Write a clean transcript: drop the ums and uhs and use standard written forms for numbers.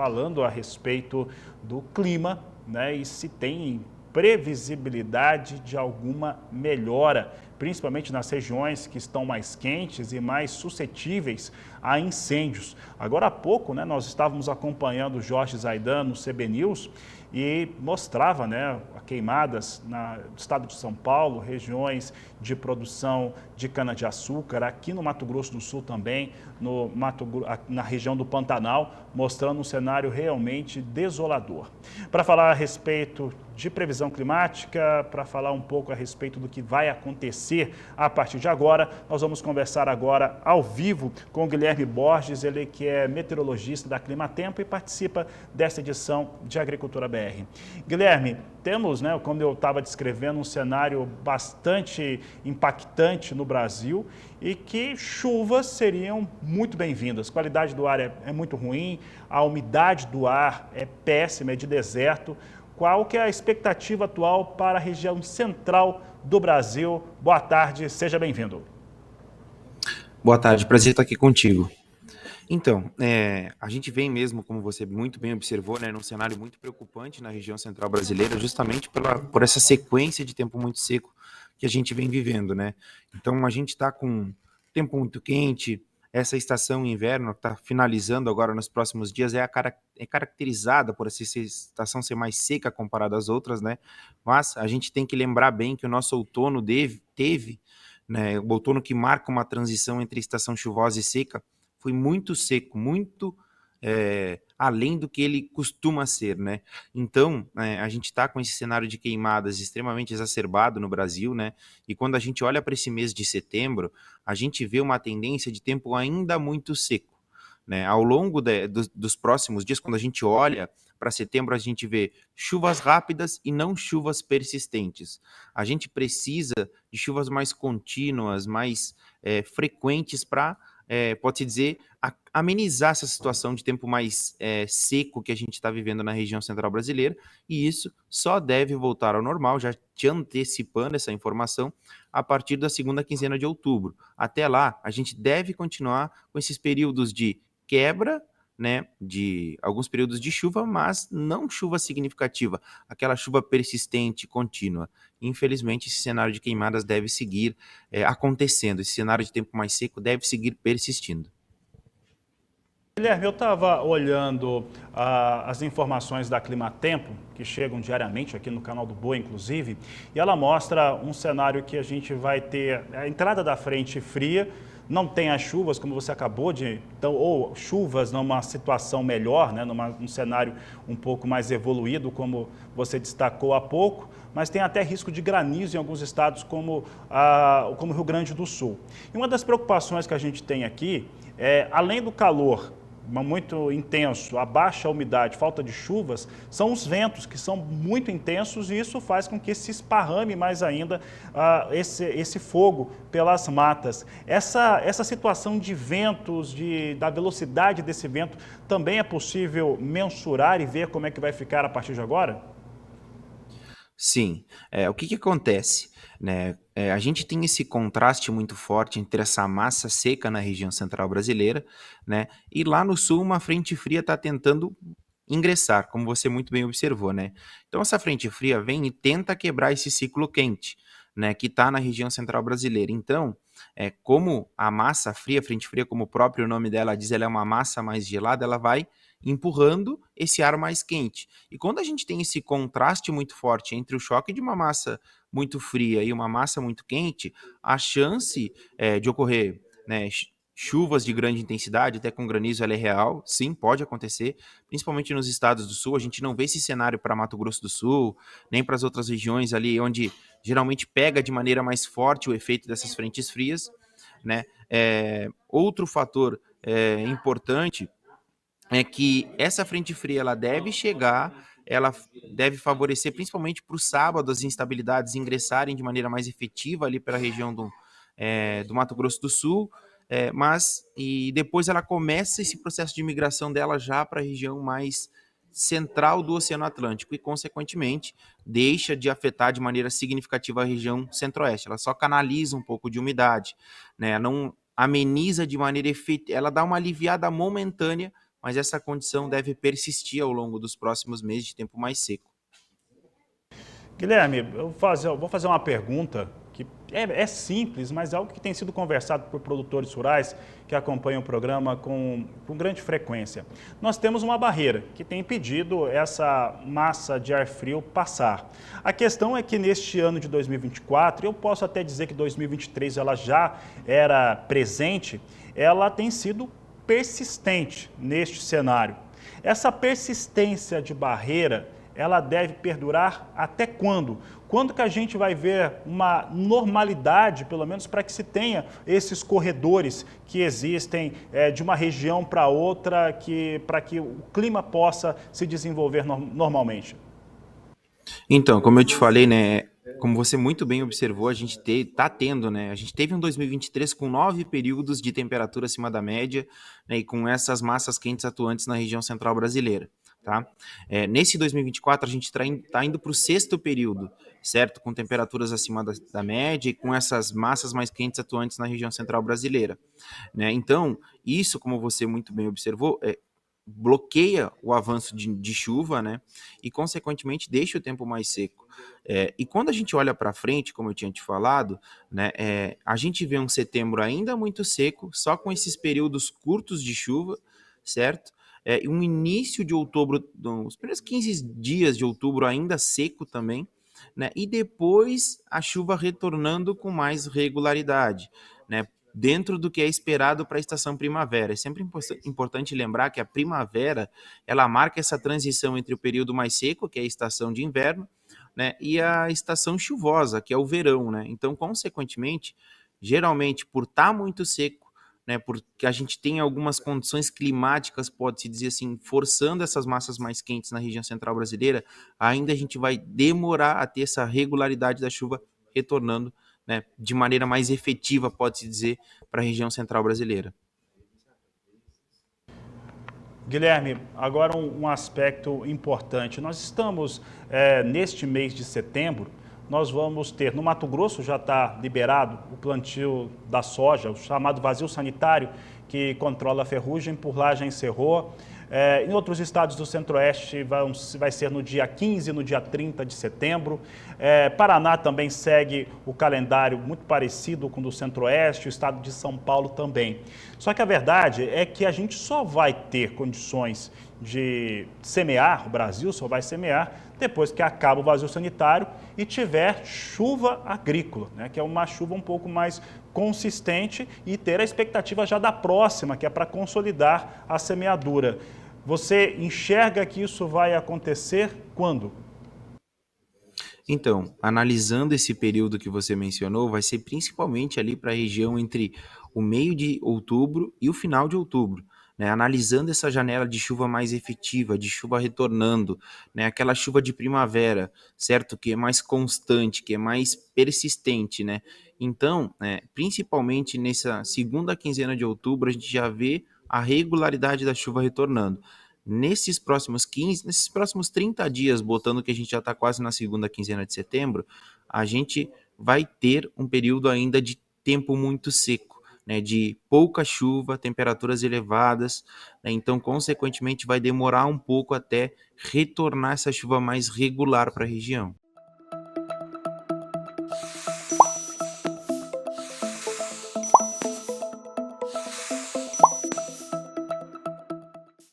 falando a respeito do clima, né, e se tem previsibilidade de alguma melhora, principalmente nas regiões que estão mais quentes e mais suscetíveis a incêndios. Agora há pouco, né, nós estávamos acompanhando o Jorge Zaidan no CB News e mostrava, né, queimadas no estado de São Paulo, regiões de produção de cana-de-açúcar, aqui no Mato Grosso do Sul também, na região do Pantanal, mostrando um cenário realmente desolador. Para falar a respeito de previsão climática, para falar um pouco a respeito do que vai acontecer a partir de agora, nós vamos conversar agora ao vivo com o Guilherme Borges, ele que é meteorologista da Climatempo e participa desta edição de Agricultura BR. Guilherme, temos, né, como eu estava descrevendo, um cenário bastante impactante no Brasil e que chuvas seriam muito bem-vindas. A qualidade do ar é muito ruim, a umidade do ar é péssima, é de deserto. Qual que é a expectativa atual para a região central do Brasil? Boa tarde, seja bem-vindo. Boa tarde, prazer estar aqui contigo. Então, a gente vem mesmo, como você muito bem observou, né, num cenário muito preocupante na região central brasileira, justamente por essa sequência de tempo muito seco que a gente vem vivendo, né? Então, a gente está com tempo muito quente, essa estação inverno que está finalizando agora nos próximos dias é caracterizada por essa estação ser mais seca comparada às outras, né? Mas a gente tem que lembrar bem que o nosso outono teve, né, o outono que marca uma transição entre estação chuvosa e seca, foi muito seco, muito além do que ele costuma ser, né? Então, a gente está com esse cenário de queimadas extremamente exacerbado no Brasil, né? E quando a gente olha para esse mês de setembro, a gente vê uma tendência de tempo ainda muito seco, né? Ao longo dos próximos dias, quando a gente olha para setembro, a gente vê chuvas rápidas e não chuvas persistentes. A gente precisa de chuvas mais contínuas, mais frequentes para pode-se dizer, amenizar essa situação de tempo mais seco que a gente está vivendo na região central brasileira, e isso só deve voltar ao normal, já te antecipando essa informação, a partir da segunda quinzena de outubro. Até lá, a gente deve continuar com esses períodos de quebra, né, de alguns períodos de chuva, mas não chuva significativa, aquela chuva persistente, contínua. Infelizmente, esse cenário de queimadas deve seguir acontecendo, esse cenário de tempo mais seco deve seguir persistindo. Guilherme, eu estava olhando as informações da Climatempo, que chegam diariamente aqui no canal do Boa, inclusive, e ela mostra um cenário que a gente vai ter a entrada da frente fria, não tem as chuvas, como você acabou de... Então, ou chuvas numa situação melhor, né, num cenário um pouco mais evoluído, como você destacou há pouco, mas tem até risco de granizo em alguns estados, como o Rio Grande do Sul. E uma das preocupações que a gente tem aqui é, além do calor muito intenso, a baixa umidade, falta de chuvas, são os ventos que são muito intensos e isso faz com que se esparrame mais ainda esse fogo pelas matas. Essa situação de ventos, da velocidade desse vento, também é possível mensurar e ver como é que vai ficar a partir de agora? Sim, o que acontece, né? A gente tem esse contraste muito forte entre essa massa seca na região central brasileira, né? E lá no sul uma frente fria está tentando ingressar, como você muito bem observou, né? Então essa frente fria vem e tenta quebrar esse ciclo quente, né? Que está na região central brasileira. Então, como a massa fria, frente fria, como o próprio nome dela diz, ela é uma massa mais gelada, ela vai empurrando esse ar mais quente. E quando a gente tem esse contraste muito forte entre o choque de uma massa muito fria e uma massa muito quente, a chance de ocorrer, né, chuvas de grande intensidade, até com granizo, ela é real, sim, pode acontecer, principalmente nos estados do sul. A gente não vê esse cenário para Mato Grosso do Sul, nem para as outras regiões ali onde geralmente pega de maneira mais forte o efeito dessas frentes frias, né? Outro fator importante é que essa frente fria ela deve chegar, ela deve favorecer principalmente para o sábado as instabilidades ingressarem de maneira mais efetiva ali para a região do Mato Grosso do Sul, mas e depois ela começa esse processo de migração dela já para a região mais central do Oceano Atlântico e, consequentemente, deixa de afetar de maneira significativa a região centro-oeste. Ela só canaliza um pouco de umidade, né? Não ameniza de maneira efetiva, ela dá uma aliviada momentânea, mas essa condição deve persistir ao longo dos próximos meses de tempo mais seco. Guilherme, vou fazer uma pergunta que é simples, mas é algo que tem sido conversado por produtores rurais que acompanham o programa com grande frequência. Nós temos uma barreira que tem impedido essa massa de ar frio passar. A questão é que neste ano de 2024, eu posso até dizer que 2023 ela já era presente, ela tem sido persistente neste cenário. Essa persistência de barreira, ela deve perdurar até quando? Quando que a gente vai ver uma normalidade, pelo menos para que se tenha esses corredores que existem de uma região para outra, para que o clima possa se desenvolver normalmente? Então, como eu te falei, né, como você muito bem observou, a gente tá tendo, né, a gente teve um 2023 com 9 períodos de temperatura acima da média, né, e com essas massas quentes atuantes na região central brasileira, tá? Nesse 2024 a gente tá indo para o sexto período, certo? Com temperaturas acima da média e com essas massas mais quentes atuantes na região central brasileira, né? Então, isso, como você muito bem observou, bloqueia o avanço de chuva, né? E, consequentemente, deixa o tempo mais seco. E quando a gente olha para frente, como eu tinha te falado, né, a gente vê um setembro ainda muito seco, só com esses períodos curtos de chuva, certo? E um início de outubro, os primeiros 15 dias de outubro ainda seco também, né? E depois a chuva retornando com mais regularidade, né? Dentro do que é esperado para a estação primavera. É sempre importante lembrar que a primavera, ela marca essa transição entre o período mais seco, que é a estação de inverno, né, e a estação chuvosa, que é o verão, né? Então, consequentemente, geralmente por estar muito seco, né, porque a gente tem algumas condições climáticas, pode-se dizer assim, forçando essas massas mais quentes na região central brasileira, ainda a gente vai demorar a ter essa regularidade da chuva retornando, né, de maneira mais efetiva, pode-se dizer, para a região central brasileira. Guilherme, agora um aspecto importante. Nós estamos, neste mês de setembro, nós vamos ter, no Mato Grosso já está liberado o plantio da soja, o chamado vazio sanitário, que controla a ferrugem, por lá já encerrou. Em outros estados do Centro-Oeste vai ser no dia 15 e no dia 30 de setembro. Paraná também segue o calendário muito parecido com o do Centro-Oeste, o estado de São Paulo também. Só que a verdade é que a gente só vai ter condições de semear, o Brasil só vai semear depois que acaba o vazio sanitário e tiver chuva agrícola, né, que é uma chuva um pouco mais consistente e ter a expectativa já da próxima, que é para consolidar a semeadura. Você enxerga que isso vai acontecer quando? Então, analisando esse período que você mencionou, vai ser principalmente ali para a região entre o meio de outubro e o final de outubro, né? Analisando essa janela de chuva mais efetiva, de chuva retornando, né? Aquela chuva de primavera, certo? Que é mais constante, que é mais persistente, né? Então, principalmente nessa segunda quinzena de outubro, a gente já vê a regularidade da chuva retornando. Nesses próximos 30 dias, botando que a gente já está quase na segunda quinzena de setembro, a gente vai ter um período ainda de tempo muito seco, né, de pouca chuva, temperaturas elevadas, né, então, consequentemente, vai demorar um pouco até retornar essa chuva mais regular para a região.